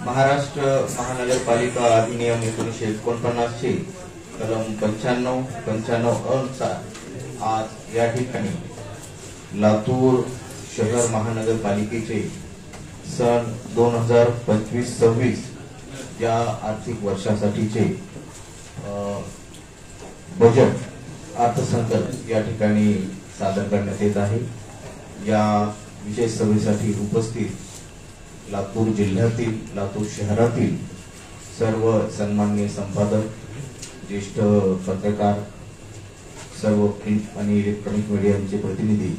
महाराष्ट्र महानगरपालिका अधिनियम 1949 चे कलम 95 अनुसार आज या ठिकाणी लातूर शहर महानगरपालिकेचे सन 2025-26 या आर्थिक वर्षासाठीचे बजेट अर्थसंकल्प या ठिकाणी सादर करण्यात येत आहे। या विशेष सभेसाठी उपस्थित लातूर जिल्ह्यातील लातूर शहरातील सर्व सन्माननीय संपादक, ज्येष्ठ पत्रकार, सर्व प्रिंट आणि इलेक्ट्रॉनिक मीडियाचे प्रतिनिधी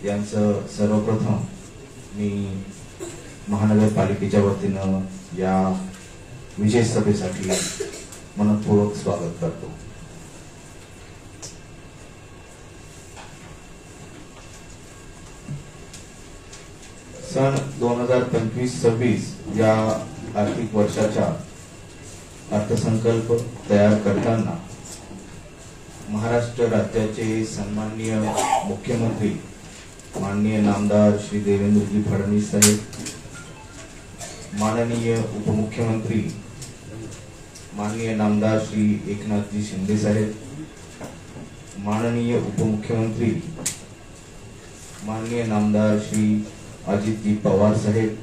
यांचं सर्वप्रथम मी महानगरपालिकेच्या वतीनं या विशेष सभेसाठी मनपूर्वक स्वागत करतो। सन 2025-26 या आर्थिक वर्षाचा अर्थसंकल्प तयार करताना महाराष्ट्र राज्याचे सन्माननीय मुख्यमंत्री माननीय नामदार श्री देवेंद्रजी फडणवीस साहेब, माननीय उपमुख्यमंत्री माननीय नामदार श्री एकनाथजी शिंदे साहेब, माननीय उपमुख्यमंत्री माननीय नामदार श्री अजितजी पवार साहेब,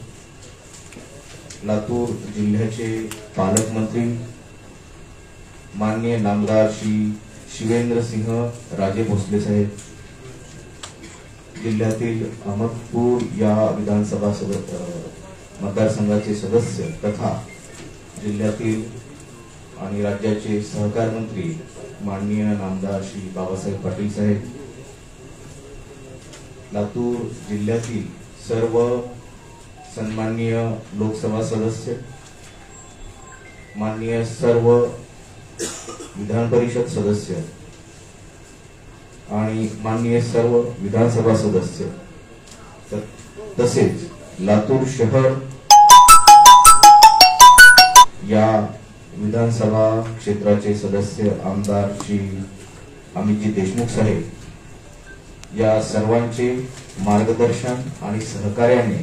लातूर जिल्ह्याचे पालकमंत्री माननीय नामदार श्री शिवेंद्र सिंह राजे भोसले साहेब, जिल्ह्यातील अहमदपूर या विधानसभा मतदारसंघाचे सदस्य तथा जिल्ह्यातील आणि राज्याचे सहकार मंत्री माननीय नामदार श्री बाबासाहेब पाटील साहेब, लातूर जिल्ह्यातील सर्व सन्माननीय लोकसभा सदस्य, माननीय सर्व विधान परिषद सदस्य आणि माननीय सर्व विधानसभा सदस्य तसेच लातूर शहर या विधानसभा क्षेत्राचे सदस्य आमदार श्री अमितजी देशमुख साहेब, या सर्वांचे मार्गदर्शन आणि सहकार्याने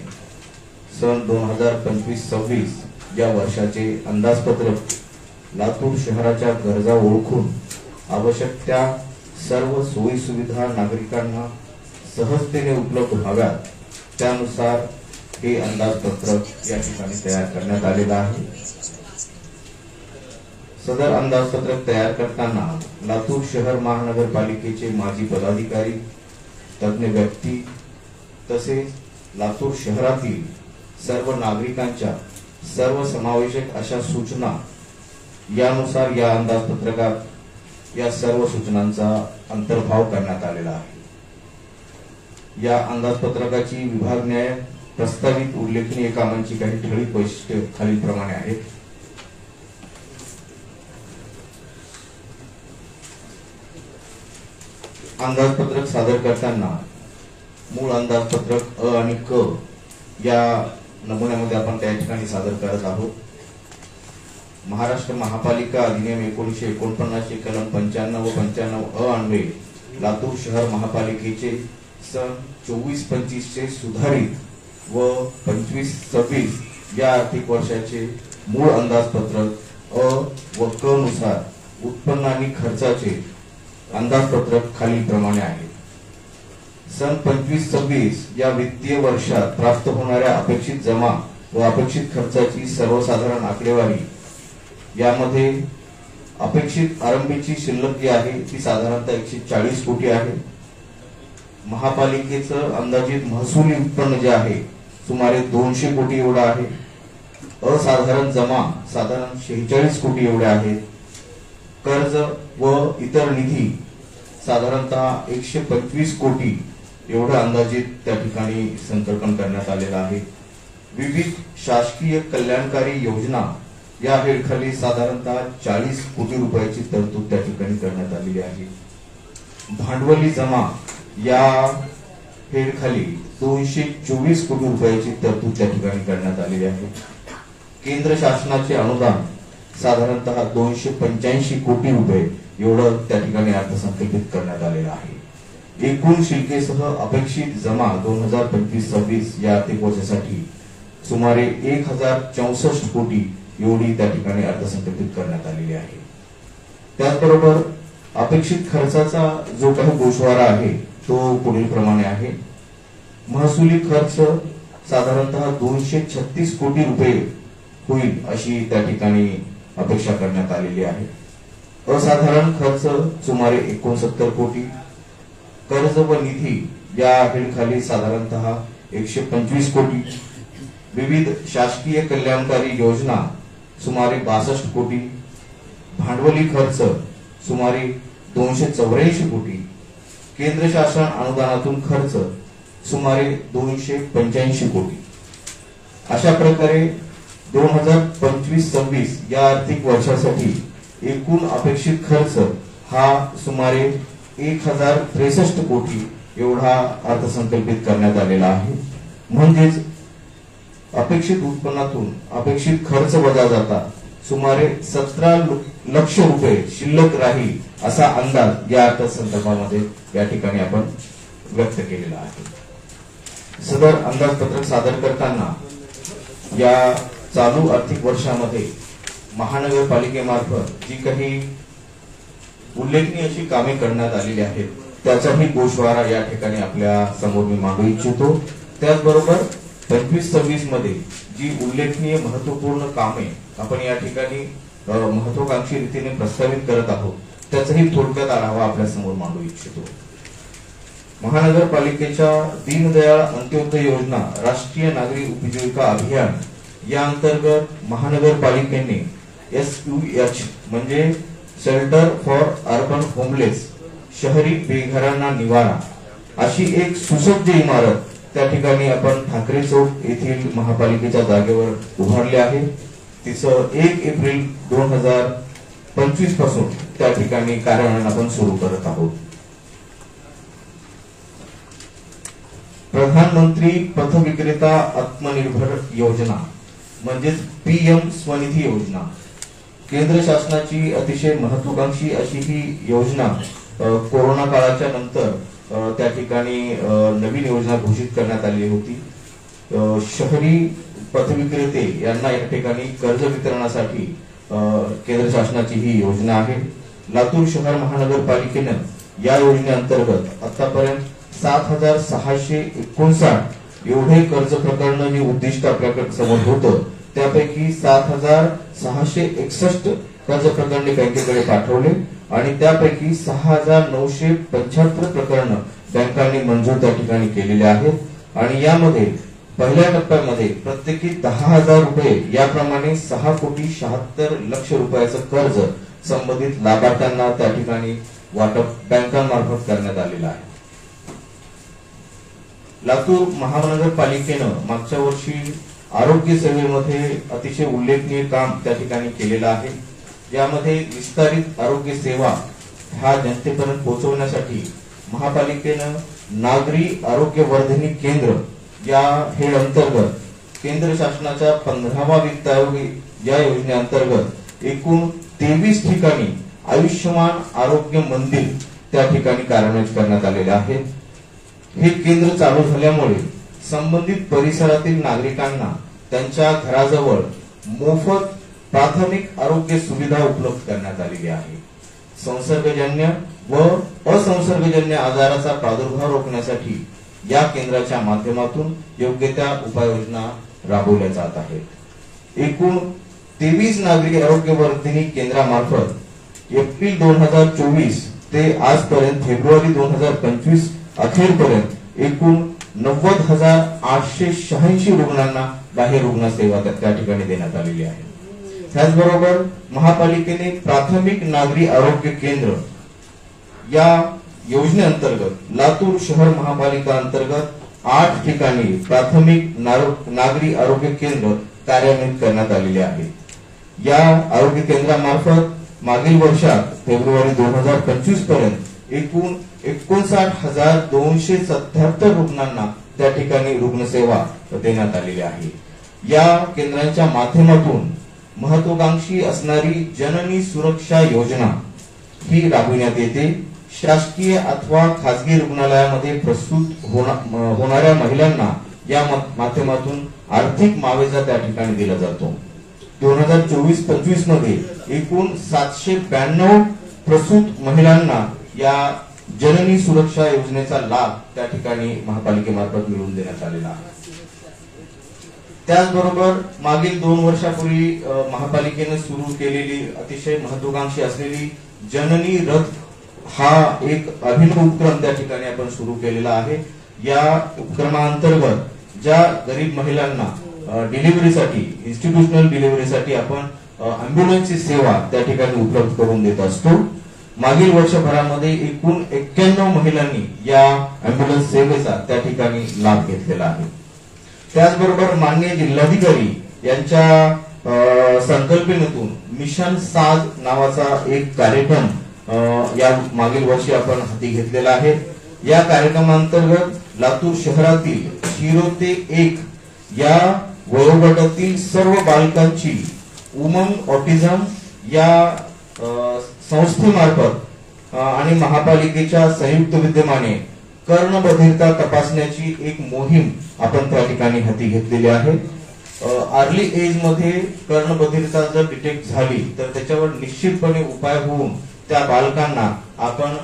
सन 2025-26 या वर्षाचे अंदाजपत्रक लातूर शहराच्या गरजा ओळखून आवश्यक त्या सर्व सोयी सुविधा नागरिकांना सहजतेने उपलब्ध व्हाव्यात त्यानुसार हे अंदाजपत्रक या ठिकाणी तयार करण्यात आलेलं आहे। सदर अंदाजपत्रक तयार करताना लातूर शहर महानगरपालिकेचे माजी पदाधिकारी, तज्ञ व्यक्ती तसेच लातूर शहरातील सर्व नागरिकांच्या सर्व समावेशक अशा सूचना यानुसार या अंदाजपत्रकात या सर्व सूचनांचा अंतर्भाव करण्यात आलेला आहे। या अंदाजपत्रकाची विभागण्याय प्रस्तावित उल्लेखनीय कामांची काही ठळक वैशिष्ट्ये खालीलप्रमाणे आहेत। अंदाजपत्रक सादर करताना मूळ अंदाजपत्रक अ आणि क या नमुन्यामध्ये आपण त्या ठिकाणी सादर करत आहोत। महाराष्ट्र महापालिका अधिनियम 1949 कलम 95 व 95 अ अन्वये लातूर शहर महापालिकेचे सन 24-25 चे सुधारित व 25-26 या आर्थिक वर्षाचे मूळ अंदाजपत्रक अ व क नुसार उत्पन्न आणि खर्चाचे अंदाजपत्रक खालीलप्रमाणे आहे। सन 25-26 या वित्तीय वर्षात प्राप्त होणाऱ्या अपेक्षित जमा व अपेक्षित खर्चाची सर्वसाधारण आकडेवारी यामध्ये अपेक्षित आरंभीची शिल्लक जी आहे ती साधारणतः 140 कोटी आहे। महापालिकेचं अंदाजित महसुली उत्पन्न जे आहे सुमारे 200 कोटी एवढं आहे। असाधारण जमा साधारण 46 कोटी एवढे आहेत। कर्ज व इतर निधी साधारणतः 125 कोटी एवढं अंदाजित त्या ठिकाणी संकल्पन करण्यात आलेलं आहे। विविध शासकीय कल्याणकारी योजना या हेडखाली साधारणतः 40 कोटी रुपयाची तरतूद त्या ठिकाणी करण्यात आलेली आहे। भांडवली जमा या हेडखाली 224 कोटी रुपयाची तरतूद त्या ठिकाणी करण्यात आलेली आहे। केंद्र शासनाचे अनुदान साधारणतः 285 कोटी रुपये एवढं त्या ठिकाणी अर्थसंकल्पित करण्यात आलेलं आहे. एकूण शिल्केसह अपेक्षित जमा 2025-26 या आर्थिक वर्षासाठी सुमारे 1064 कोटी एवढी त्या ठिकाणी अर्थसंकल्पित करण्यात आलेली आहे. त्याचबरोबर अपेक्षित खर्चाचा जो काही गोषवारा आहे तो पुढील प्रमाणे आहे. महसुली खर्च साधारणतः 236 कोटी रुपये होईल अशी त्या ठिकाणी अपेक्षा करण्यात आलेली आहे. असाधारण खर्च सुमारे 69 कोटी, कर्ज व निधी या हेडखाली साधारणतः 125 कोटी, विविध शासकीय कल्याणकारी योजना सुमारे 62 कोटी, भांडवली खर्च सुमारे 284 कोटी, केंद्र शासन अनुदानातून खर्च सुमारे 285 कोटी. अशा प्रकारे 2025-26 या आर्थिक वर्षासाठी एकूण अपेक्षित खर्च हा सुमारे 1063 कोटी एवढा अर्थसंकल्पित करण्यात आलेला आहे. म्हणजेच अपेक्षित उत्पन्नातून अपेक्षित खर्च वजा जाता सुमारे 17 लक्ष रुपये शिल्लक राहील असा अंदाज या अर्थसंकल्पामध्ये या ठिकाणी आपण व्यक्त केलेला आहे. सदर अंदाजपत्रक सादर करताना या चालू आर्थिक वर्षामध्ये महानगरपालिकेमार्फत जी काही उल्लेखनीय अशी कामे करण्यात आलेली आहेत त्याचाही गोषवारा या ठिकाणी आपल्या समोर मी मांडू इच्छितो. त्याचबरोबर 25-26 मध्ये जी उल्लेखनीय महत्वपूर्ण कामे आपण या ठिकाणी महत्वाकांक्षी रीतीने प्रस्तावित करत आहोत त्याचाही थोडक्यात आढावा आपल्या समोर मांडू इच्छितो. महानगरपालिकेच्या दीनदयाळ अंत्योदय योजना राष्ट्रीय नागरी उपजीविका अभियान या अंतर्गत महानगरपालिकेने SUH म्हणजे शेल्टर फॉर अर्बन होमलेस शहरी बेघरांना निवारा अशी एक सुसज्ज इमारत त्या ठिकाणी आपण ठाकरे चौक येथील महापालिकेच्या जागेवर उभारली आहे. तिचं 1 एप्रिल 2025 पासून त्या ठिकाणी कार्यान्वयन आपण सुरू करत आहोत. प्रधानमंत्री पथविक्रेता आत्मनिर्भर योजना म्हणजेच PM स्वनिधी योजना केंद्र शासनाची अतिशय महत्वाकांक्षी अशी ही योजना कोरोना काळाच्या नंतर त्या ठिकाणी नवीन योजना घोषित करण्यात आली होती. शहरी पथविक्रेते यांना या ठिकाणी कर्ज वितरणासाठी केंद्र शासनाची ही योजना आहे. लातूर शहर महानगरपालिकेनं या योजनेअंतर्गत आतापर्यंत 7,659 एवढे कर्ज प्रकरण जे उद्दिष्ट आपल्याकडे समोर होतं त्यापैकी 7,661 कर्ज प्रकरणे बँकेकडे पाठवले आणि त्यापैकी 6,975 प्रकरण बँकांनी मंजूर त्या ठिकाणी केलेले आहेत. आणि यामध्ये पहिल्या टप्प्यामध्ये प्रत्येकी 10,000 रुपये याप्रमाणे 6,76,00,000 रुपयाचं कर्ज संबंधित लाभार्थ्यांना त्या ठिकाणी वाटप बँकांमार्फत करण्यात आलेलं आहे. लातूर महानगरपालिकेनं मागच्या वर्षी आरोग्य सेवेमध्ये अतिशय उल्लेखनीय काम त्या ठिकाणी केलेलं आहे. यामध्ये विस्तारित आरोग्य सेवा ह्या जनतेपर्यंत पोहोचवण्यासाठी महापालिकेनं नागरी आरोग्य वर्धिनी केंद्र या हेड अंतर्गत केंद्र शासनाच्या 15वा वित्त आयोग या योजनेअंतर्गत एकूण 23 ठिकाणी आयुष्यमान आरोग्य मंदिर त्या ठिकाणी कार्यान्वित करण्यात आलेले आहेत. हे केंद्र चालू झाल्यामुळे संबंधित परिसरातील नागरिकांना त्यांच्या घराजवळ मोफत प्राथमिक आरोग्य सुविधा उपलब्ध करण्यात आलेली आहे. संसर्गजन्य व असंसर्गजन्य आजाराचा प्रादुर्भाव रोखण्यासाठी या केंद्राच्या माध्यमातून योग्य त्या उपाययोजना राबवल्या जात आहेत. एकूण 23 नागरी आरोग्य वर्धिनी केंद्रामार्फत एप्रिल 2024 ते आजपर्यंत फेब्रुवारी 2025 अखेरपर्यंत एकूण 90,886 रुग्णांना बाह्य रुग्ण सेवा त्या ठिकाणी देण्यात आलेली आहे. त्याचबरोबर महापालिकेने प्राथमिक नागरी आरोग्य केंद्र या योजनेअंतर्गत लातूर शहर महापालिका अंतर्गत 8 ठिकाणी प्राथमिक नागरी आरोग्य केंद्र कार्यान्वित करण्यात आलेले आहे. या आरोग्य केंद्रामार्फत मागील वर्षात फेब्रुवारी 2025 पर्यंत एकूण 59,277 रुग्णांना त्या ठिकाणी रुग्णसेवा देण्यात आलेली आहे. या केंद्रांच्या माध्यमातून महत्वाकांक्षी असणारी जननी सुरक्षा योजना ही राबविण्यात येते। शासकीय अथवा खासगी रुग्णालयामध्ये प्रसूत होणाऱ्या महिलांना या माध्यमातून आर्थिक मावेजा त्या ठिकाणी दिला जातो। 2024-25 मध्ये एकूण 792 प्रसूत महिलांना या जननी सुरक्षा योजनेचा लाभ त्या ठिकाणी महापालिकेमार्फत मिळवून देण्यात आलेला आहे। त्याचबरोबर मागील 2 वर्षापूर्वी महापालिकेने सुरू केलेली अतिशय महत्वाकांक्षी असलेली जननी रथ हा एक अभिनव उपक्रम त्या ठिकाणी आपण सुरू केलेला आहे। या उपक्रमाअंतर्गत ज्या गरीब महिलांना डिलिव्हरीसाठी, इन्स्टिट्यूशनल डिलिव्हरीसाठी आपण अँब्युलन्सची सेवा त्या ठिकाणी उपलब्ध करून देत असतो। मागील वर्षभरामध्ये एकूण 91 महिलांनी या अँब्युलन्स सेवेचा त्या ठिकाणी लाभ घेतलेला आहे। त्याचबरोबर माननीय जिल्हाधिकारी यांच्या संकल्पनेतून मिशन साज नावाचा एक कार्यक्रम या मागील वर्षी आपण हाती घेतलेला आहे। या कार्यक्रमांतर्गत लातूर शहरातील 0 ते 1 या वयोगटातील सर्व बालकांची उमंग ऑटिझम या संस्थेमार्फत आणि महापालिकेच्या संयुक्त विद्यमाने कर्णबधिरता तपासण्याची एक मोहीम आपण त्या ठिकाणी हाती घेतलेली आहे। अर्ली एज मध्ये कर्णबधिरता जर डिटेक्ट झाली तर त्याच्यावर निश्चितपणे उपाय होऊन त्या बालकांना आपण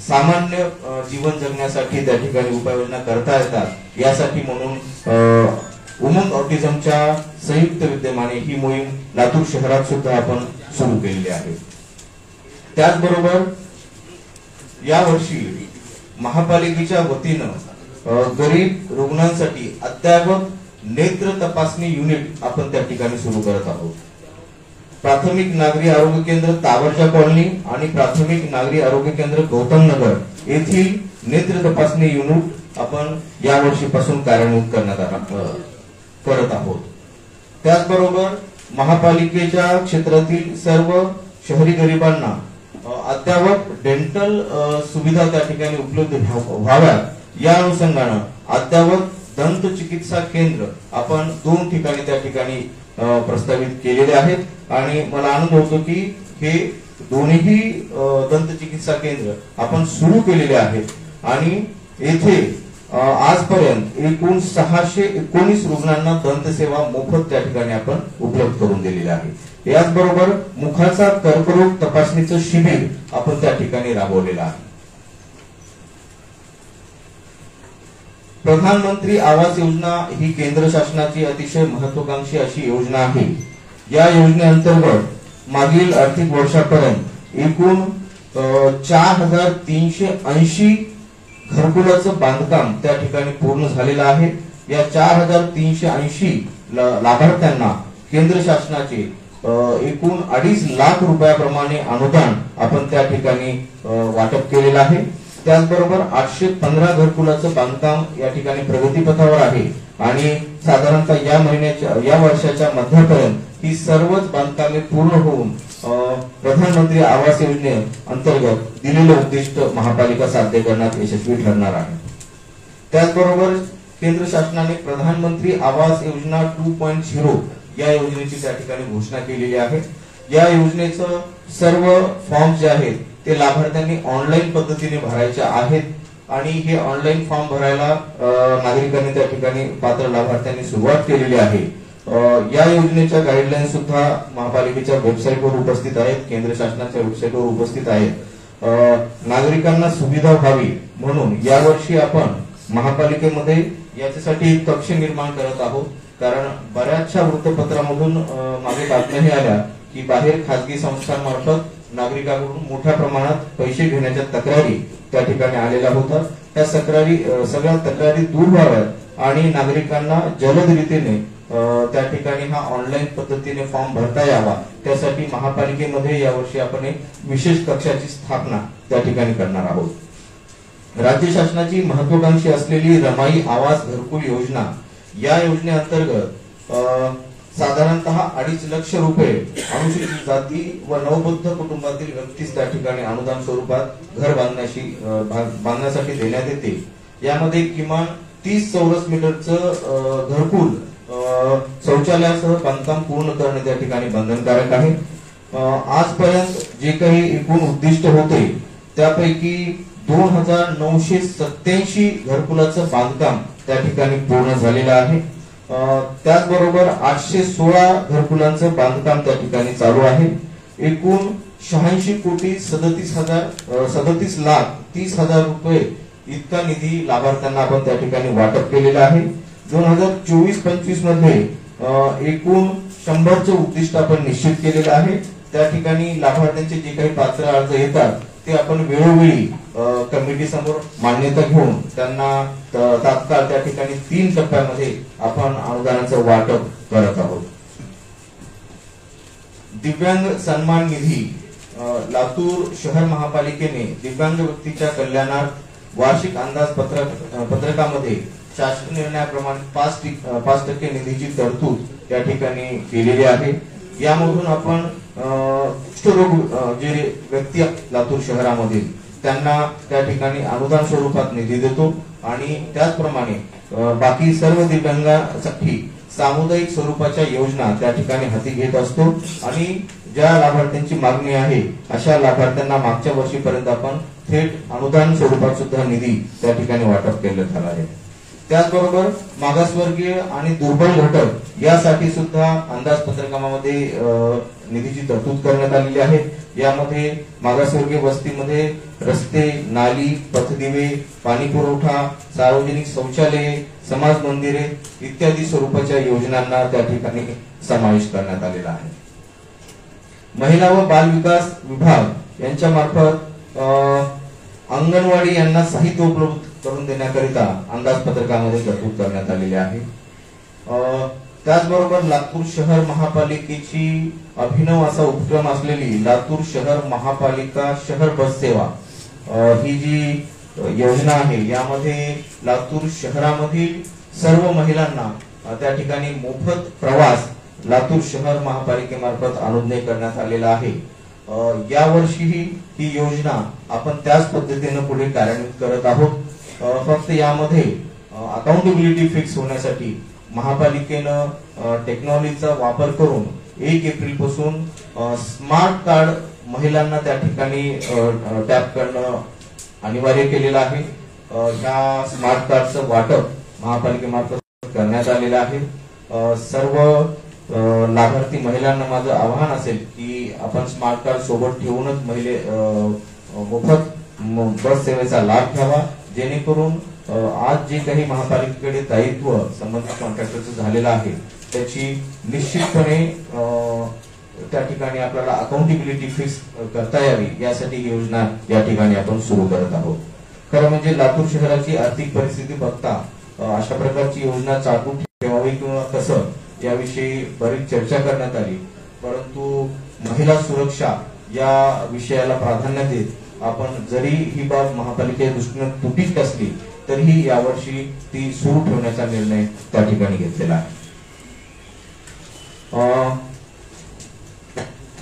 सामान्य जीवन जगण्यासाठी त्या ठिकाणी उपाययोजना करता येतात। यासाठी म्हणून उमंग ऑटिझमच्या संयुक्त विद्यमाने ही मोहीम लातूर शहरात सुद्धा आपण सुरू केलेली आहे। त्याचबरोबर यावर्षी महापालिकेच्या वतीनं गरीब रुग्णांसाठी अद्ययावत नेत्र तपासणी युनिट आपण त्या ठिकाणी सुरू करत आहोत। प्राथमिक नागरी आरोग्य केंद्र तावरजा कॉलनी आणि प्राथमिक नागरी आरोग्य केंद्र गौतम नगर येथील नेत्र तपासणी युनिट आपण या वर्षीपासून कार्यान्वित करत आहोत। त्याचबरोबर महापालिकेच्या क्षेत्रातील सर्व शहरी गरिबांना अद्ययावत डेंटल सुविधा त्या ठिकाणी उपलब्ध व्हाव्यात या अनुषंगाने अद्ययावत दंत चिकित्सा केंद्र आपण 2 ठिकाणी त्या ठिकाणी प्रस्तावित केलेले आहेत आणि मला आनंद होतो की हे दोन्ही दंत चिकित्सा केंद्र आपण सुरू केलेले आहेत आणि येथे आजपर्यंत एकूण 619 रुग्णांना दंत सेवा मोफत त्या ठिकाणी आपण उपलब्ध करून दिलेली आहे। याचबरोबर मुखाचा कर्करोग तपासणीचं शिबिर आपण त्या ठिकाणी राबवलेलं आहे। प्रधानमंत्री आवास योजना ही केंद्र शासनाची अतिशय महत्वाकांक्षी अशी योजना आहे। या योजनेअंतर्गत मागील आर्थिक वर्षापर्यंत एकूण 4380 घरकुलाचं बांधकाम त्या ठिकाणी पूर्ण झालेलं आहे। या 4380 लाभार्थ्यांना केंद्र शासनाचे एकूण 2.5 लाख रुपयाप्रमाणे अनुदान आपण त्या ठिकाणी वाटप केलेलं आहे। त्याचबरोबर 815 घरकुलाचं बांधकाम या ठिकाणी प्रगतीपथावर आहे आणि साधारणतः या वर्षाच्या मध्यापर्यंत ही सर्वच बांधकामे पूर्ण होऊन प्रधानमंत्री आवास योजने अंतर्गत दिलेले उद्दिष्ट महापालिका साध्य करण्यात यशस्वी ठरणार आहे। त्याचबरोबर केंद्र शासनाने प्रधानमंत्री आवास योजना 2.0 या योजनेची त्या ठिकाणी घोषणा केलेली आहे। या योजनेचं सर्व फॉर्म जे आहेत ते लाभार्थ्यांनी ऑनलाईन पद्धतीने भरायचे आहेत आणि हे ऑनलाईन फॉर्म भरायला नागरिकांनी त्या ठिकाणी पात्र लाभार्थ्यांनी सुरुवात केलेली आहे। या योजनेच्या गाईडलाईन सुद्धा महापालिकेच्या वेबसाईटवर उपस्थित आहेत, केंद्र शासनाच्या वेबसाईटवर उपस्थित आहेत। नागरिकांना सुविधा व्हावी म्हणून यावर्षी आपण महापालिकेमध्ये याच्यासाठी एक कक्ष निर्माण करत आहोत। कारण बऱ्याचशा वृत्तपत्रामधून मागे बातम्या आल्या की बाहेर खासगी संस्थांमार्फत नागरिकांकडून मोठ्या प्रमाणात पैसे घेण्याच्या तक्रारी त्या ठिकाणी आलेल्या होत्या। त्या सगळ्या तक्रारी दूर व्हाव्यात आणि नागरिकांना जलद रीतीने त्या ठिकाणी हा ऑनलाईन पद्धतीने फॉर्म भरता यावा त्यासाठी महापालिकेमध्ये यावर्षी आपण एक विशेष कक्षाची स्थापना त्या ठिकाणी करणार आहोत। राज्य शासनाची महत्वाकांक्षी असलेली रमाई आवास घरकुल योजना या योजनेअंतर्गत साधारणतः 2.5 लाख रुपये अनुसूचित जाती व नवबद्ध कुटुंबातील व्यक्तीस त्या ठिकाणी अनुदान स्वरूपात घर बांधण्यासाठी देण्यात येते। यामध्ये किमान 30 चौरस मीटरचं घरकुल शौचालयासह बांधकाम पूर्ण करणे त्या ठिकाणी बंधनकारक आहे. आजपर्यंत जे काही एकूण उद्दिष्ट होते त्यापैकी 2987 घरकुलाचं बांधकाम त्या ठिकाणी पूर्ण झालेलं आहे. त्याचबरोबर 816 घरकुलांचं बांधकाम त्या ठिकाणी चालू आहे. एकूण 86,37,30,30,000 रुपये इतका निधी लाभार्थ्यांना आपण त्या ठिकाणी वाटप केलेला आहे. 2024-25 मध्ये एकूण 100चं उद्दिष्ट आपण निश्चित केलेलं आहे. त्या ठिकाणी लाभार्थ्यांचे जे काही पात्र अर्ज येतात ते आपण वेळोवेळी कमिटी समोर मान्यता घेऊन त्यांना तात्काळ त्या ठिकाणी 3 टप्प्यामध्ये आपण अनुदानाचं वाटप करत आहोत. दिव्यांग सन्मान निधी लातूर शहर महापालिकेने दिव्यांग व्यक्तीच्या कल्याणार्थ वार्षिक अंदाजपत्रकामध्ये शासन निर्णयाप्रमाणे 5% निधीची तरतूद त्या ठिकाणी केलेली आहे. यामधून आपण कुष्ठरोग जे व्यक्ती लातूर शहरामधील त्यांना त्या ठिकाणी अनुदान स्वरूपात निधी देतो आणि त्याचप्रमाणे बाकी सर्व दिव्यांगांसाठी सामुदायिक स्वरूपाच्या योजना त्या ठिकाणी हाती घेत असतो आणि ज्या लाभार्थ्यांची मागणी आहे अशा लाभार्थ्यांना मागच्या वर्षीपर्यंत आपण थेट अनुदान स्वरूपात सुद्धा निधी त्या ठिकाणी वाटप केलं झालं आहे. त्याचबरोबर मागासवर्गीय आणि दुर्बल घटक यासाठी सुद्धा अंदाजपत्रकामध्ये निधीची तरतूद करण्यात आलेली आहे. यामध्ये मागासवर्गीय वस्तीमध्ये रस्ते, नाली, पथदिवे, पाणी पुरवठा, सार्वजनिक शौचालये, समाज मंदिरे इत्यादी स्वरूपाच्या योजनांना त्या ठिकाणी समावेश करण्यात आलेला आहे. महिला व बाल विकास विभाग यांच्या मार्फत अंगणवाडी यांना साहित्य उपलब्ध करून देण्याकरिता अंदाजपत्रकामध्ये तरतूद करण्यात आलेली आहे. त्याचबरोबर लातूर शहर महापालिकेची अभिनव असा उपक्रम असलेली लातूर शहर महापालिका शहर बस सेवा ही जी योजना आहे यामध्ये लातूर शहरामधील सर्व महिलांना त्या ठिकाणी मोफत प्रवास लातूर शहर महापालिकेमार्फत अनुज्ञेय करण्यात आलेला आहे. यावर्षीही ही योजना आपण त्याच पद्धतीने पुढे कार्यान्वित करत आहोत. फक्त यामध्ये अकाउंटेबिलिटी फिक्स होण्यासाठी महापालिकेनं टेक्नॉलॉजीचा वापर करून 1 एप्रिल पासून स्मार्ट कार्ड महिलांना त्या ठिकाणी टॅप करणं अनिवार्य केलेलं आहे. ह्या स्मार्ट कार्डचं वाटप महापालिकेमार्फत करण्यात आलेलं आहे. सर्व लाभार्थी महिलांना माझं आवाहन असेल की आपण स्मार्ट कार्ड सोबत ठेवूनच मोफत बस सेवेचा लाभ घ्यावा, जेणेकरून आज जे काही महापालिकेकडे दायित्व संबंधित कॉन्ट्रॅक्टरचं झालेलं आहे त्याची निश्चितपणे त्या ठिकाणी आपल्याला अकाउंटेबिलिटी फिक्स करता यावी यासाठी ही योजना या ठिकाणी आपण सुरू करत आहोत. खरं म्हणजे लातूर शहराची आर्थिक परिस्थिती बघता अशा प्रकारची योजना चालू ठेवावी किंवा कसं याविषयी बरीच चर्चा करण्यात आली, परंतु महिला सुरक्षा या विषयाला प्राधान्य देत आपण जरी ही बाब महापालिकेच्या दृष्टीने तुटीच असली तरीही यावर्षी ती सुरू ठेवण्याचा निर्णय त्या ठिकाणी घेतलेला आहे.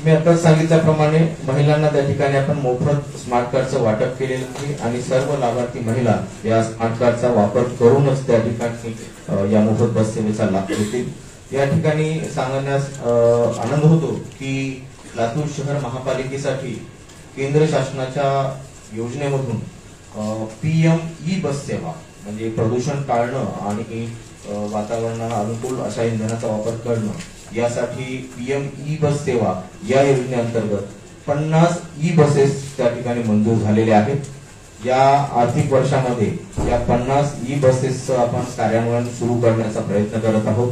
मी आता सांगितल्याप्रमाणे महिलांना त्या ठिकाणी आपण मोफत स्मार्ट कार्डचं वाटप केलेलं आहे आणि सर्व लाभार्थी महिला या स्मार्ट कार्डचा वापर करूनच त्या ठिकाणी या मोफत बस सेवेचा लाभ घेतील. या ठिकाणी सांगण्यास आनंद होतो की लातूर शहर महापालिकेसाठी केंद्र शासनाच्या योजनेमधून PM-E बस सेवा म्हणजे प्रदूषण टाळणं आणि वातावरणाला अनुकूल अशा इंधनाचा वापर करणं यासाठी PM-E बस सेवा या योजनेअंतर्गत 50 ई बसेस त्या ठिकाणी मंजूर झालेल्या आहेत. या आर्थिक वर्षामध्ये या 50 ई बसेसचं आपण कार्यान्वयन सुरू करण्याचा प्रयत्न करत आहोत.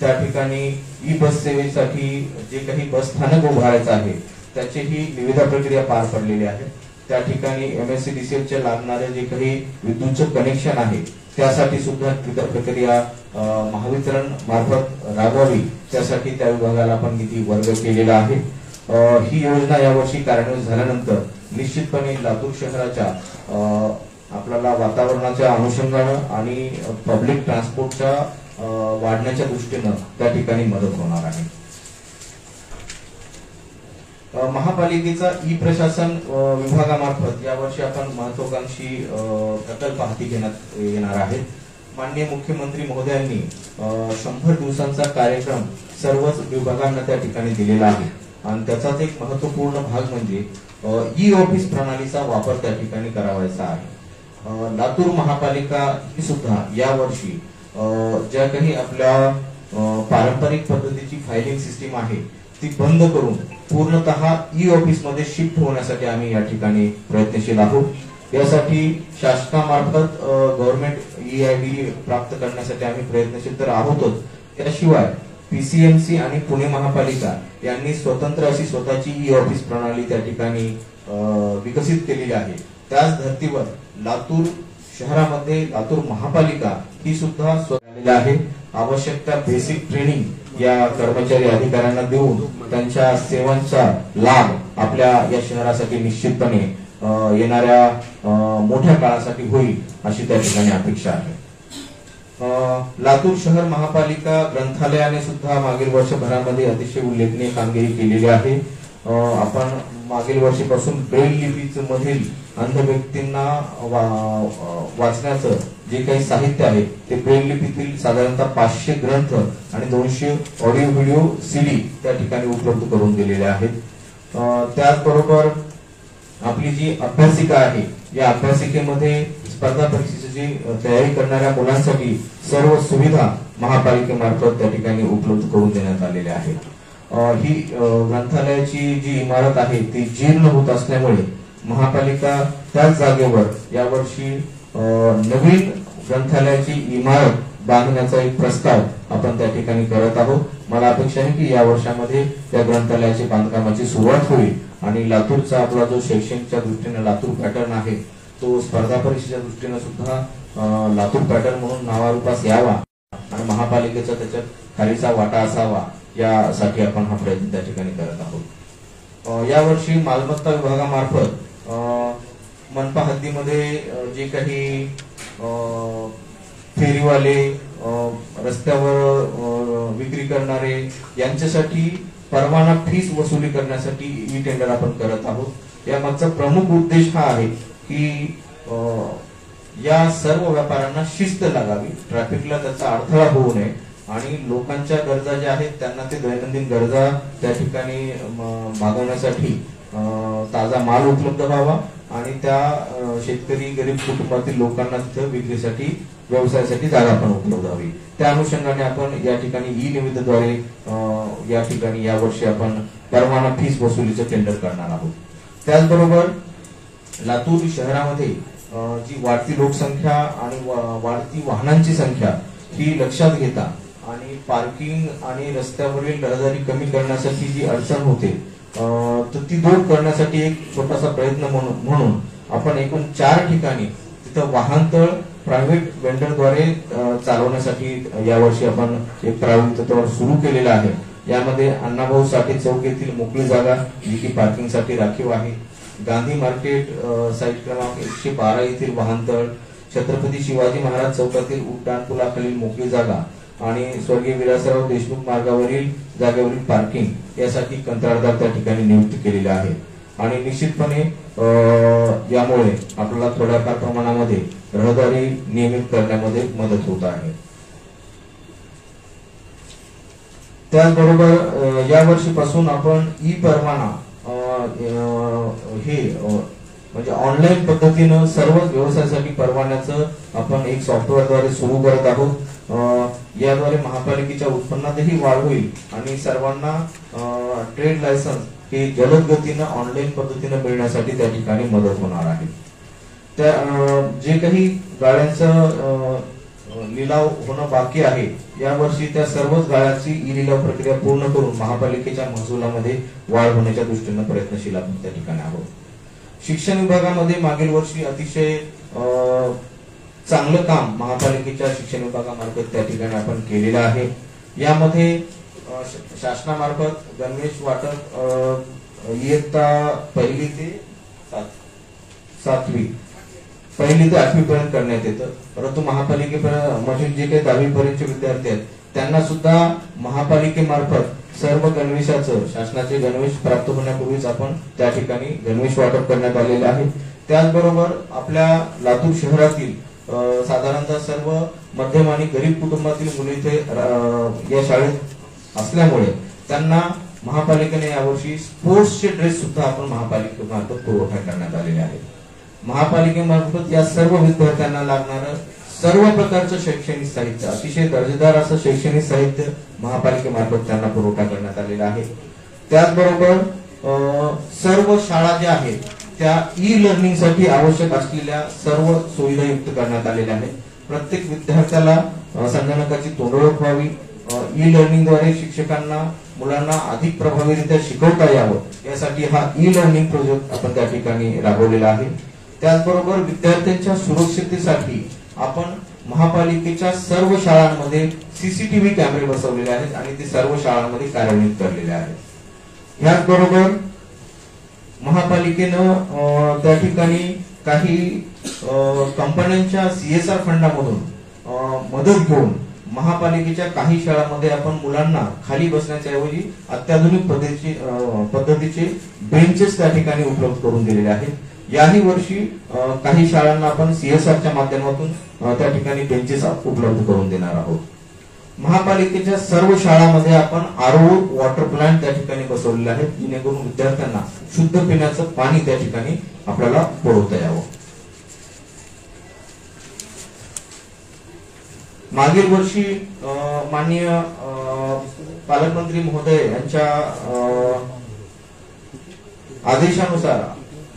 त्या ठिकाणी ई बस सेवेसाठी जे काही बस स्थानक उभारायचं आहे त्याचीही निविदा प्रक्रिया पार पडलेली आहे. त्या ठिकाणी MSCDCL चे लागणारे जे काही विद्युतचं कनेक्शन आहे त्यासाठी सुद्धा निविदा प्रक्रिया महावितरण मार्फत राबवावी त्यासाठी त्या विभागाला आपण निधी वर्ग केलेला आहे. ही योजना यावर्षी कार्यान्वित झाल्यानंतर निश्चितपणे लातूर शहराच्या आपल्याला वातावरणाच्या अनुषंगानं आणि पब्लिक ट्रान्सपोर्टच्या वाढण्याच्या दृष्टीनं त्या ठिकाणी मदत होणार आहे. महापालिकेचा ई प्रशासन विभागामार्फत यावर्षी आपण महत्वाकांक्षी प्रकल्प हाती घेण्यात येणार आहेत. माननीय मुख्यमंत्री महोदयांनी 100 दिवसांचा कार्यक्रम सर्वच विभागांना त्या ठिकाणी दिलेला आहे आणि त्याचाच एक महत्त्वपूर्ण भाग म्हणजे ई ऑफिस प्रणालीचा वापर त्या ठिकाणी करावायचा आहे। लातूर महापालिका ही सुद्धा यावर्षी ज्या काही आपल्या पारंपरिक पद्धतीची फायलिंग सिस्टीम आहे ती बंद करून पूर्णतः ई ऑफिस मध्ये शिफ्ट होण्यासाठी आम्ही या ठिकाणी प्रयत्नशील आहोत। यासाठी शासनामार्फत गव्हर्नमेंट EID प्राप्त करण्यासाठी आम्ही प्रयत्नशील तर आहोतच, त्याशिवाय PCMC आणि पुणे महापालिका यांनी स्वतंत्र अशी स्वतःची ई ऑफिस प्रणाली त्या ठिकाणी विकसित केलेली आहे। त्याच धर्तीवर लातूर शहरामध्ये लातूर महापालिका ही सुद्धा स्वतः आहे। आवश्यक त्या बेसिक ट्रेनिंग या कर्मचारी अधिकाऱ्यांना देऊन त्यांच्या सेवांचा लाभ आपल्या या शहरासाठी निश्चितपणे येणाऱ्या मोठ्या काळासाठी होईल अशी त्या ठिकाणी अपेक्षा आहे। लातूर शहर महापालिका ग्रंथालयाने सुद्धा मागील वर्षभरामध्ये अतिशय उल्लेखनीय कामगिरी केलेली आहे। आपण मागील वर्षीपासून ब्रेल लिपी मधील अंध व्यक्तींना वाचण्याचं जे काही साहित्य आहे ते ब्रेल लिपीतील साधारणतः 500 ग्रंथ आणि 200 ऑडिओ व्हिडिओ CD त्या ठिकाणी उपलब्ध करून दिलेले आहेत। त्याचबरोबर आपली जी अभ्यासिका आहे या अभ्यासिकेमध्ये स्पर्धा परीक्षेची तयारी करणाऱ्या मुलांसाठी सर्व सुविधा महापालिकेमार्फत त्या ठिकाणी उपलब्ध करून देण्यात आलेल्या आहेत। ही ग्रंथालयाची जी इमारत आहे ती जीर्ण होत असल्यामुळे महापालिका त्याच जागेवर यावर्षी नवीन ग्रंथालयाची इमारत बांधण्याचा एक प्रस्ताव आपण त्या ठिकाणी करत आहोत। मला अपेक्षा आहे की या वर्षामध्ये या ग्रंथालयाची बांधकामाची सुरुवात होईल आणि लातूरचा आपला जो शैक्षणिकच्या दृष्टीने लातूर पॅटर्न आहे तो स्पर्धा परीक्षेच्या दृष्टीने सुद्धा लातूर पॅटर्न म्हणून नावारूपास यावा आणि महापालिकेचा त्याच्यात खालीचा वाटा असावा यासाठी आपण हा प्रयत्न त्या ठिकाणी करत आहोत। यावर्षी मालमत्ता विभागामार्फत मनपा हद्दीमध्ये जे काही फेरीवाले रस्त्यावर विक्री करणारे यांच्यासाठी परवाना फीस वसुली करण्यासाठी ई टेंडर आपण करत आहोत। यामागचा प्रमुख उद्देश हा आहे की या सर्व व्यापाऱ्यांना शिस्त लागावी, ट्रॅफिकला त्याचा अडथळा होऊ नये आणि लोकांच्या गरजा ज्या आहेत त्यांना ते दैनंदिन गरजा त्या ठिकाणी भागवण्यासाठी ताजा माल उपलब्ध व्हावा आणि त्या शेतकरी गरीब कुटुंबातील लोकांना तिथं विक्रीसाठी व्यवसायासाठी जागा पण उपलब्ध व्हावी। त्या अनुषंगाने आपण या ठिकाणी ई निविदेद्वारे या ठिकाणी यावर्षी आपण परवाना फीस वसुलीचं टेंडर करणार आहोत। त्याचबरोबर लातूर शहरामध्ये जी वाढती लोकसंख्या आणि वाढती वाहनांची संख्या ही लक्षात घेता आणि पार्किंग आणि रस्त्यावरील रहदारी कमी करण्यासाठी जी अडचण होते तर ती दूर करण्यासाठी एक छोटासा प्रयत्न म्हणून आपण एकूण 4 ठिकाणी तिथं वाहनतळ प्रायव्हेट वेंडरद्वारे चालवण्यासाठी यावर्षी आपण एक प्रायोगिक तत्वावर सुरू केलेला आहे। यामध्ये अण्णाभाऊ साठे चौक येथील मोकळी जागा जी की पार्किंगसाठी राखीव आहे, गांधी मार्केट साईट क्रमांक 112 येथील वाहनतळ, छत्रपती शिवाजी महाराज चौकातील उड्डाणपुलाखालील मोकळी जागा आणि स्वर्गीय विलासराव देशमुख मार्गावरील जागेवरील पार्किंग यासाठी कंत्राटदार त्या ठिकाणी नियुक्त केलेले आहे आणि निश्चितपणे यामुळे आपल्याला थोड्याफार प्रमाणामध्ये रहदारी नियमित करण्यामध्ये मदत होत आहे। त्याचबरोबर या वर्षीपासून आपण ई परवाना हे म्हणजे ऑनलाईन पद्धतीनं सर्वच व्यवसायासाठी परवान्याचं आपण एक सॉफ्टवेअरद्वारे सुरू करत आहोत। याद्वारे महापालिकेच्या उत्पन्नातही वाढ होईल आणि सर्वांना ट्रेड लायसन्स हे जलद गतीनं ऑनलाईन पद्धतीनं मिळण्यासाठी त्या ठिकाणी मदत होणार आहे। त्या जे काही गाड्यांचं लिलाव होणं बाकी आहे यावर्षी त्या सर्वच गाड्यांची ई लिलाव प्रक्रिया पूर्ण करून महापालिकेच्या महसुलामध्ये वाढ होण्याच्या दृष्टीने प्रयत्नशील आपण त्या ठिकाणी आहोत। शिक्षण विभागामध्ये मागील वर्षी अतिशय चांगलं काम महापालिकेच्या शिक्षण विभागामार्फत त्या ठिकाणी आपण केलेलं आहे। यामध्ये शासनामार्फत गणवेश वाटप इयत्ता 1ली ते 7वी 1ली ते 8वी पर्यंत करण्यात येतं, परंतु महापालिकेमधील जे काही 10वी पर्यंतचे विद्यार्थी आहेत त्यांना सुद्धा महापालिकेमार्फत सर्व गणवेशाचं शासनाचे गणवेश प्राप्त होण्यापूर्वीच आपण त्या ठिकाणी गणवेश वाटप करण्यात आलेले आहे। त्याचबरोबर आपल्या लातूर शहरातील साधारणतः सर्व मध्यम आणि गरीब कुटुंबातील मुले इथे या शाळेत असल्यामुळे त्यांना महापालिकेने यावर्षी स्पोर्ट्सचे ड्रेस सुद्धा आपण महापालिकेमार्फत पुरवठा करण्यात आलेले आहे. महापालिकेमार्फत या सर्व विद्यार्थ्यांना लागणारं सर्व प्रकारचं शैक्षणिक साहित्य, अतिशय दर्जेदार असं शैक्षणिक साहित्य महापालिकेमार्फत त्यांना पुरवठा करण्यात आलेला आहे. त्याचबरोबर सर्व शाळा ज्या आहेत त्या ई लर्निंग साठी आवश्यक असलेल्या सर्व सुविधा युक्त करण्यात आलेल्या आहेत. प्रत्येक विद्यार्थ्याला संगणकाची तोंडओळख व्हावी, ई लर्निंग द्वारे शिक्षकांना मुलांना अधिक प्रभावीरित्या शिकवता यावं यासाठी हा ई लर्निंग प्रोजेक्ट आपण त्या ठिकाणी राबवलेला आहे. त्याचबरोबर विद्यार्थ्यांच्या सुरक्षिततेसाठी आपण महापालिकेच्या सर्व शाळांमध्ये सीसीटीव्ही कॅमेरे बसवलेले आहेत आणि ते सर्व शाळांमध्ये कार्यान्वित करलेले आहेत. याचबरोबर महापालिकेनं त्या ठिकाणी काही कंपन्यांच्या CSR फंडामधून मदत घेऊन महापालिकेच्या काही शाळांमध्ये आपण मुलांना खाली बसण्याच्या ऐवजी अत्याधुनिक पद्धतीचे बेंचेस त्या ठिकाणी उपलब्ध करून दिलेले आहेत. याही वर्षी काही शाळांना आपण CSRच्या माध्यमातून त्या ठिकाणी बेंचेस उपलब्ध करून देणार आहोत. महापालिकेच्या सर्व शाळांमध्ये आपण RO वॉटर प्लांट त्या ठिकाणी बसवलेले आहेत, जेणेकरून विद्यार्थ्यांना शुद्ध पिण्याचं पाणी त्या ठिकाणी आपल्याला पुरवता यावं. मागील वर्षी माननीय पालकमंत्री महोदय यांच्या आदेशानुसार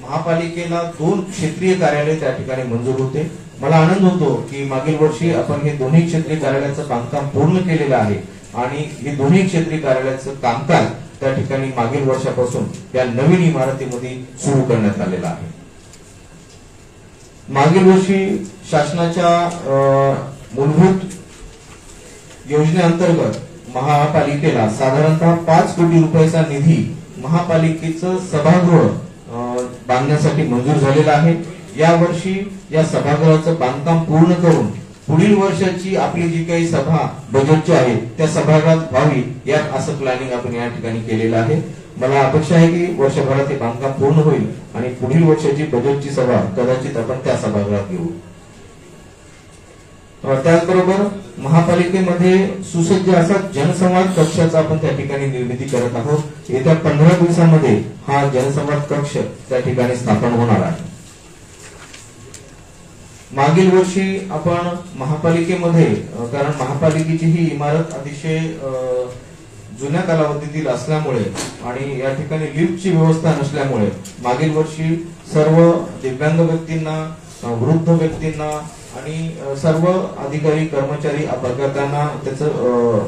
महापालिकेला 2 क्षेत्रीय कार्यालय त्या ठिकाणी मंजूर होते. मला आनंद होतो की मागील वर्षी आपण हे दोन्ही क्षेत्रीय कार्यालयाचं बांधकाम पूर्ण केलेलं आहे आणि हे दोन्ही क्षेत्रीय कार्यालयाचं कामकाज त्या ठिकाणी मागील वर्षापासून या नवीन इमारतीमध्ये सुरू करण्यात आलेलं आहे. मागील वर्षी शासनाच्या मूलभूत योजनेअंतर्गत महापालिकेला साधारणतः 5 कोटी रुपयाचा निधी महापालिकेचं सभागृह बांधण्यासाठी मंजूर झालेला आहे. या वर्षी या सभागृहाचं बांधकाम पूर्ण करून पुढील वर्षाची आपली जी काही सभा बजेटची आहे त्या सभागृहात व्हावी यात असं प्लॅनिंग आपण या ठिकाणी केलेलं आहे. मला अपेक्षा आहे की वर्षभरात हे बांधकाम पूर्ण होईल आणि पुढील वर्षाची बजेटची सभा कदाचित आपण त्या सभागृहात घेऊ. त्याचबरोबर महापालिकेमध्ये सुसज्ज असा जनसंवाद कक्षाचा आपण त्या ठिकाणी निर्मिती करत आहोत. येत्या 15 दिवसांमध्ये हा जनसंवाद कक्ष त्या ठिकाणी स्थापन होणार आहे. मागील वर्षी आपण महापालिकेमध्ये, कारण महापालिकेची ही इमारत अतिशय जुन्या कालावधीतील असल्यामुळे आणि या ठिकाणी लिफ्टची व्यवस्था नसल्यामुळे मागील वर्षी सर्व दिव्यांग व्यक्तींना, वृद्ध व्यक्तींना आणि सर्व अधिकारी कर्मचारी अपघातांना त्याचा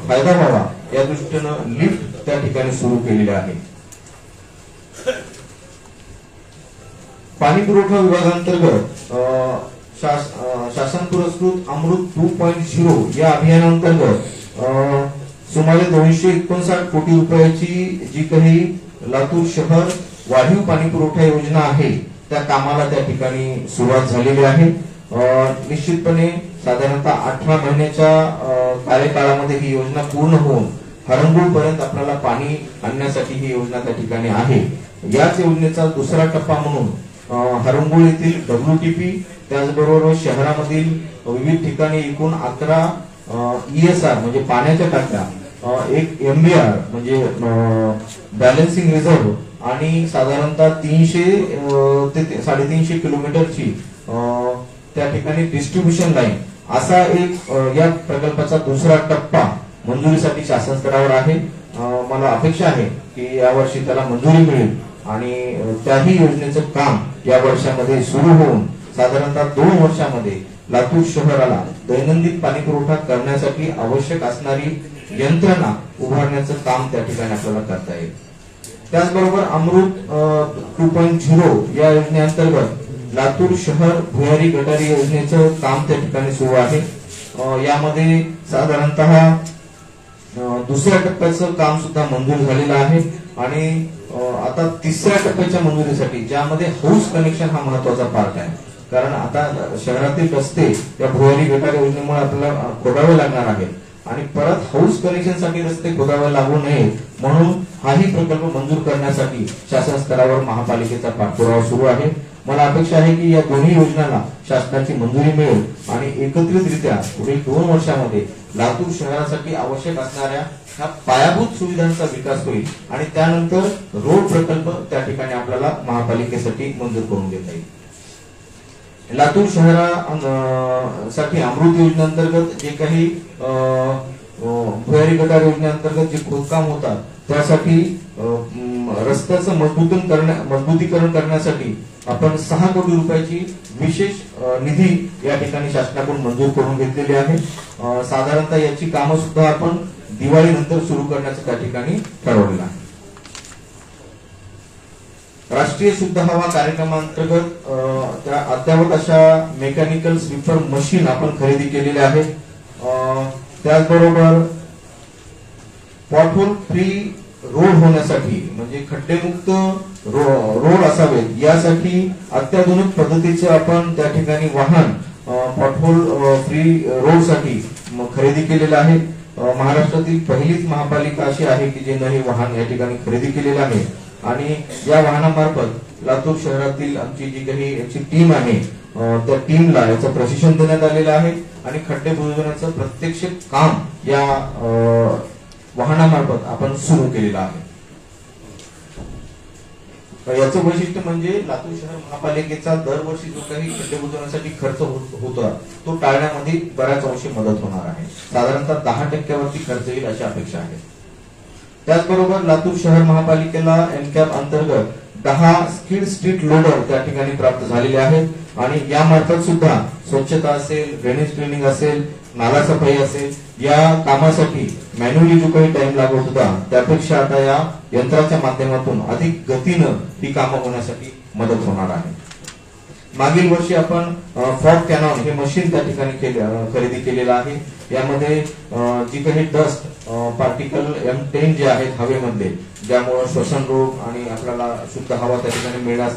फायदा व्हावा या दृष्टीनं लिफ्ट त्या ठिकाणी सुरू केलेले आहे. पाणी पुरवठा विभागांतर्गत शासन पुरस्कृत अमृत 2.0 या अभियानांतर्गत सुमारे 259 कोटी रुपयाची जी काही लातूर शहर वाढीव पाणी पुरवठा योजना आहे त्या कामाला त्या ठिकाणी सुरुवात झालेली आहे. निश्चितपणे साधारणतः 18 महिन्याच्या कार्यकाळामध्ये ही योजना पूर्ण होऊन हरंगुळ पर्यंत आपल्याला पाणी आणण्यासाठी ही योजना त्या ठिकाणी आहे. याच योजनेचा दुसरा टप्पा म्हणून हरंगुळ येथील WTP, त्याचबरोबर शहरामधील विविध ठिकाणी एकूण 11 ESR म्हणजे पाण्याच्या टाक्या, एक MBR म्हणजे बॅलन्सिंग रिझर्व्ह आणि साधारणतः 300 ते 350 किलोमीटरची त्या ठिकाणी डिस्ट्रीब्युशन लाईन असा एक या प्रकल्पाचा दुसरा टप्पा मंजुरीसाठी शासन स्तरावर आहे. मला अपेक्षा आहे की यावर्षी त्याला मंजुरी मिळेल आणि त्याही योजनेचं काम या वर्षामध्ये सुरू होऊन साधारणतः 2 वर्षामध्ये लातूर शहराला दैनंदिन पाणी पुरवठा करण्यासाठी आवश्यक असणारी यंत्रणा उभारण्याचं काम त्या ठिकाणी आपल्याला करता येईल. त्याचबरोबर अमृत 2.0 या योजनेअंतर्गत लातूर शहर भुयारी गटारी योजनेचं काम त्या ठिकाणी सुरू आहे. यामध्ये साधारणतः दुसऱ्या टप्प्याचं काम सुद्धा मंजूर झालेलं आहे आणि आता तिसऱ्या टप्प्याच्या मंजुरीसाठी ज्यामध्ये हाऊस कनेक्शन हा महत्वाचा पार्ट आहे. कारण आता शहरातील रस्ते या भुयारी गटारी योजनेमुळे आपल्याला खोदावे लागणार आहेत आणि परत हाऊस कनेक्शन साठी रस्ते खोदावे लागू नये म्हणून हाही प्रकल्प मंजूर करण्यासाठी शासन स्तरावर महापालिकेचा पाठपुरावा सुरू आहे. मला अपेक्षा आहे की या दोन्ही योजनांना शासनाची मंजुरी मिळेल आणि एकत्रितरित्या पुढील 2 वर्षांमध्ये लातूर शहरासाठी आवश्यक असणाऱ्या ह्या पायाभूत सुविधांचा विकास होईल आणि त्यानंतर रोड प्रकल्प त्या ठिकाणी आपल्याला महापालिकेसाठी मंजूर करून देता येईल. लातूर शहरासाठी अमृत योजनेअंतर्गत जे काही भुयारी गटार योजनेअंतर्गत जे खोदकाम होतात त्यासाठी रस्त्याचं मजबूतीकरण करण्यासाठी आपण 6 कोटी रुपयाची विशेष निधी या ठिकाणी शासनाकडून मंजूर करून घेतलेली आहे. साधारणतः याची कामं सुद्धा आपण दिवाळीनंतर सुरू करण्याचं त्या ठिकाणी ठरवलेलं आहे. राष्ट्रीय शुद्ध हवा कार्यक्रमांतर्गत त्या अद्यावत अशा मेकॅनिकल स्वीपर मशीन आपण खरेदी केलेले आहेत. त्याचबरोबर पॉटहोल फ्री रोड होण्यासाठी म्हणजे खड्डेमुक्त रोड असावेत यासाठी अत्याधुनिक पद्धतीचे आपण त्या ठिकाणी वाहन पॉटहोल फ्री रोड साठी खरेदी केलेलं आहे. महाराष्ट्रातील पहिलीच महापालिका अशी आहे की जिने हे वाहन या ठिकाणी खरेदी केलेलं आहे आणि या वाहनामार्फत लातूर शहरातील आमची जी काही याची टीम आहे त्या टीमला याचं प्रशिक्षण देण्यात आलेलं आहे आणि खड्डे बुजवण्याचं प्रत्यक्ष काम या वाहनामार्फत आपण सुरू केलेलं आहे. याचं वैशिष्ट्य म्हणजे लातूर शहर महापालिकेचा दरवर्षी जो काही खड्डे बुजवण्यासाठी खर्च होता तो टाळण्यामध्ये बऱ्याच अंशी मदत होणार आहे. साधारणतः 10% खर्च येईल अशी अपेक्षा आहे. त्याचबरोबर लातूर शहर महापालिकेला एनकॅप अंतर्गत 10 स्किड स्ट्रीट लोडर त्या ठिकाणी प्राप्त झालेले आहेत आणि यामार्फत सुद्धा स्वच्छता असेल, ड्रेनेज क्लिनिंग असेल, नाला सफाई असेल या कामासाठी मॅन्युअली जो काही टाइम लागत होता त्यापेक्षा आता या यंत्राच्या माध्यमातून अधिक गतीनं ही कामं होण्यासाठी मदत होणार आहे. मागील वर्षी आपण फॉग कॅनॉन हे मशीन त्या ठिकाणी खरेदी केलेलं आहे. यामध्ये जी काही डस्ट पार्टिकल M10 जे आहेत हवेमध्ये ज्यामुळे श्वसन रोग आणि आपल्याला शुद्ध हवा त्या ठिकाणी मिळण्यास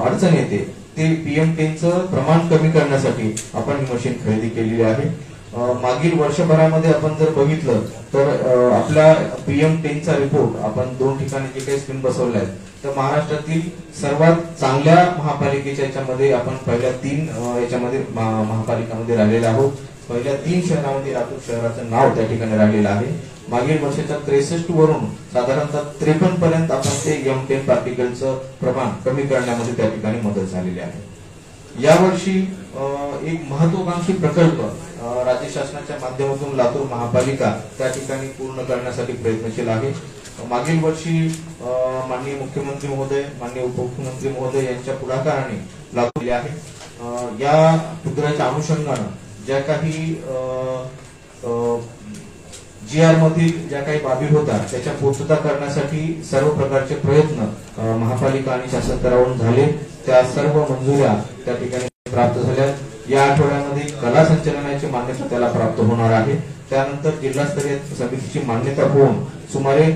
अडचण येते ते PM10चं प्रमाण कमी करण्यासाठी आपण ही मशीन खरेदी केलेली आहे. मागील वर्षभरामध्ये आपण जर बघितलं तर आपल्या PM10चा रिपोर्ट आपण 2 ठिकाणी जे काही स्क्रीन बसवल्या आहेत तर महाराष्ट्रातील सर्वात चांगल्या महापालिकेच्या याच्यामध्ये आपण पहिल्या 3 याच्यामध्ये महापालिकामध्ये राहिलेलो आहोत. पहिल्या 3 शहरामध्ये लातूर शहराचं नाव त्या ठिकाणी राहिलेलं आहे. मागील वर्षाच्या 63 वरून साधारणतः 53 पर्यंत आपण ते M10 पार्टिकलचं प्रमाण कमी करण्यामध्ये त्या ठिकाणी मदत झालेली आहे. यावर्षी एक महत्वाकांक्षी प्रकल्प राज्य शासनाच्या माध्यमातून लातूर महापालिका त्या ठिकाणी पूर्ण करण्यासाठी प्रयत्नशील आहे. मागील वर्षी माननीय मुख्यमंत्री महोदय, माननीय उपमुख्यमंत्री महोदय यांच्या पुढाकाराने लागू केले आहे. या पुतळ्याच्या अनुषंगानं ज्या काही GR मधील ज्या काही बाबी होत्या त्याच्या पूर्तता करण्यासाठी सर्व प्रकारचे प्रयत्न महापालिका आणि शासन स्तरावरून झाले. त्या सर्व मंजुऱ्या त्या ठिकाणी प्राप्त झाल्या. या आठवड्यामध्ये कला संचलनाची मान्यता त्याला प्राप्त होणार आहे. त्यानंतर जिल्हास्तरीय समितीची मान्यता होऊन सुमारे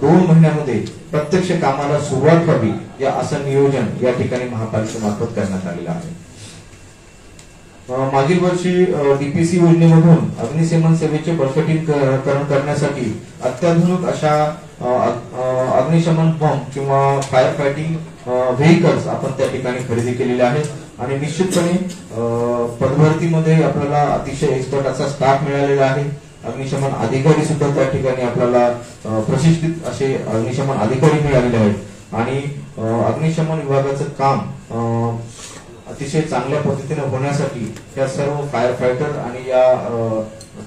2 महिन्यामध्ये प्रत्यक्ष कामाला सुरुवात व्हावी या असं नियोजन या ठिकाणी महापालिकेमार्फत करण्यात आलेलं आहे. मागील वर्षी DPC योजनेमधून अग्निशमन सेवेचे बळकटीकरण करण्यासाठी अत्याधुनिक अशा अग्निशमन पंप किंवा फायर फायटिंग व्हेकल्स आपण त्या ठिकाणी खरेदी केलेले आहेत आणि निश्चितपणे पदभरतीमध्ये आपल्याला अतिशय एक्सपर्ट असा स्टाफ मिळालेला आहे. अग्निशमन अधिकारी सुद्धा त्या ठिकाणी आपल्याला प्रशिक्षित असे अग्निशमन अधिकारी मिळालेले आहेत आणि अग्निशमन विभागाचं काम अतिशय चांगल्या पद्धतीने होण्यासाठी या सर्व फायर फायटर आणि या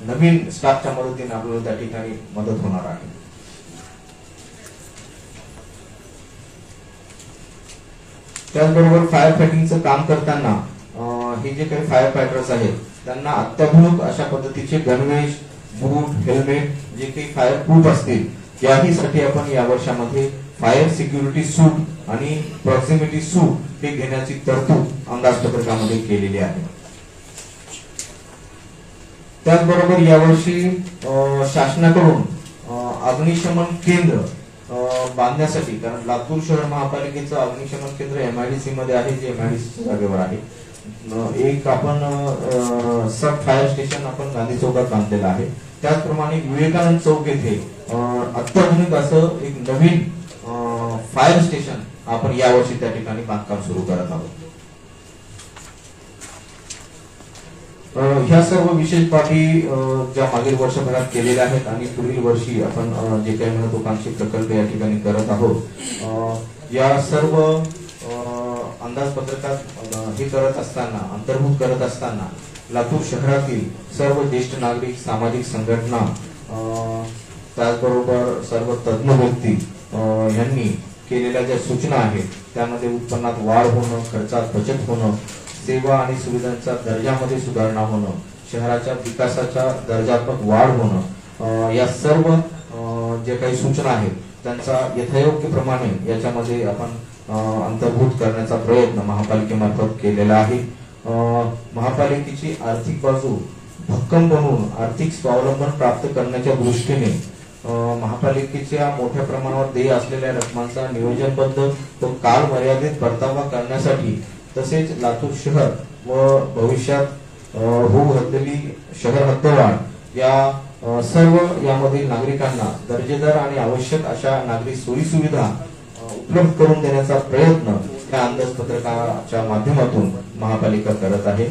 नवीन स्टाफच्या मदतीने आपल्याला त्या ठिकाणी मदत होणार आहे. त्याचबरोबर फायर फायटिंगचं काम करताना हे जे काही फायर फायटर्स आहेत त्यांना अत्याधुनिक अशा पद्धतीचे गणवेश, बूट, हेल्मेट जे काही फायर प्रूफ असतील याहीसाठी आपण या वर्षामध्ये फायर सिक्युरिटी सूट आणि प्रॉक्सिमिटी सूट हे घेण्याची तरतूद अंदाजपत्रकामध्ये केलेली आहे. त्याचबरोबर यावर्षी शासनाकडून अग्निशमन केंद्र बांधण्यासाठी, कारण लातूर शहर महापालिकेचं अग्निशमन केंद्र MIDC मध्ये आहे जे MIDC जागेवर आहे. एक आपण सब फायर स्टेशन आपण गांधी चौकात बांधलेलं आहे. त्याचप्रमाणे विवेकानंद चौक येथे अत्याधुनिक असं एक नवीन फायर स्टेशन आपण यावर्षी त्या ठिकाणी बांधकाम सुरू करत आहोत. ह्या सर्व विशेष बाबी ज्या मागील वर्षभरात केलेल्या आहेत आणि पुढील वर्षी आपण जे काही महत्वाकांक्षी प्रकल्प या ठिकाणी करत आहोत, या सर्व अंदाजपत्रकात हे करत असताना, अंतर्भूत करत असताना लातूर शहरातील सर्व ज्येष्ठ नागरिक, सामाजिक संघटना, त्याचबरोबर सर्व तज्ञ व्यक्ती यांनी केलेल्या ज्या सूचना आहेत त्यामध्ये उत्पन्नात वाढ होणं, खर्चात बचत होणं, सेवा आणि सुविधांचा दर्जामध्ये सुधारणा होणं, शहराच्या विकासाच्या दर्जात्मक वाढ होणं, या सर्व जे काही सूचना आहेत त्यांचा यथायोग्य प्रमाणे याच्यामध्ये आपण अंतर्भूत करण्याचा प्रयत्न महापालिकेमार्फत केलेला आहे. महापालिकेची आर्थिक बाजू भक्कम बनवून आर्थिक स्वावलंबन प्राप्त करण्याच्या दृष्टीने महापालिकेच्या मोठ्या प्रमाणावर देय असलेल्या रकमांचा नियोजनबद्ध व काल मर्यादित परतावा करण्यासाठी, तसेच लातूर शहर व भविष्यात होऊ घातलेली शहर हद्दवाढ या सर्व यामधील नागरिकांना दर्जेदार आणि आवश्यक अशा नागरी सोयी सुविधा उपलब्ध करून देण्याचा प्रयत्न या अंदाजपत्रकाच्या माध्यमातून महापालिका करत आहे.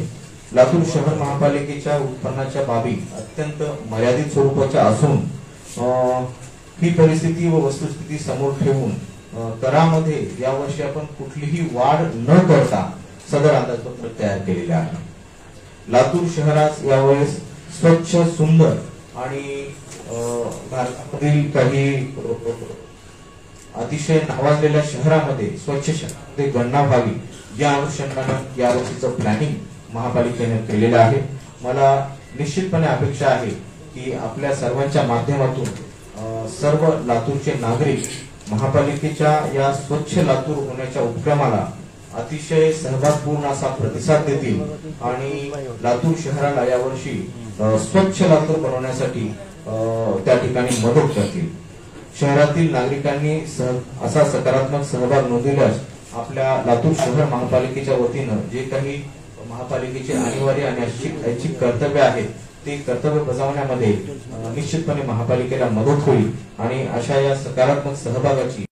लातूर शहर महापालिकेच्या उत्पन्नाच्या बाबी अत्यंत मर्यादित स्वरूपाच्या असून ही परिस्थिती व वस्तुस्थिती समोर ठेवून करामध्ये यावर्षी आपण कुठलीही वाढ न करता सदर अंदाजपत्रक तयार केलेले आहे. लातूर शहरात यावेळेस स्वच्छ, सुंदर आणि भारतातील काही अतिशय नावाजलेल्या शहरामध्ये स्वच्छ शहरामध्ये गणना व्हावी या अनुषंगाने यावर्षीचं प्लॅनिंग महापालिकेने केलेलं आहे. मला निश्चितपणे अपेक्षा आहे की आपल्या सर्वांच्या माध्यमातून सर्व लातूरचे नागरिक महापालिकेच्या या स्वच्छ लातूर होण्याच्या उपक्रमाला अतिशय सहभागपूर्ण असा प्रतिसाद देतील आणि लातूर शहराला यावर्षी स्वच्छ लातूर बनवण्यासाठी त्या ठिकाणी मदत करतील. शहरातील नागरिकांनी असा सकारात्मक सहभाग नोंदविल्यास आपल्या लातूर शहर महापालिकेच्या वतीनं जे काही महापालिकेचे अनिवार्य आणि ऐच्छिक कर्तव्य आहेत ते कर्तव्य बजावण्यामध्ये निश्चितपणे महापालिकेला मदत होईल आणि अशा या सकारात्मक सहभागाची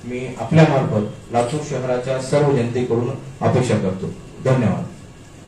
मी आपल्या मार्फत लातूर शहराच्या सर्व जनतेकडून अपेक्षा करतो. धन्यवाद.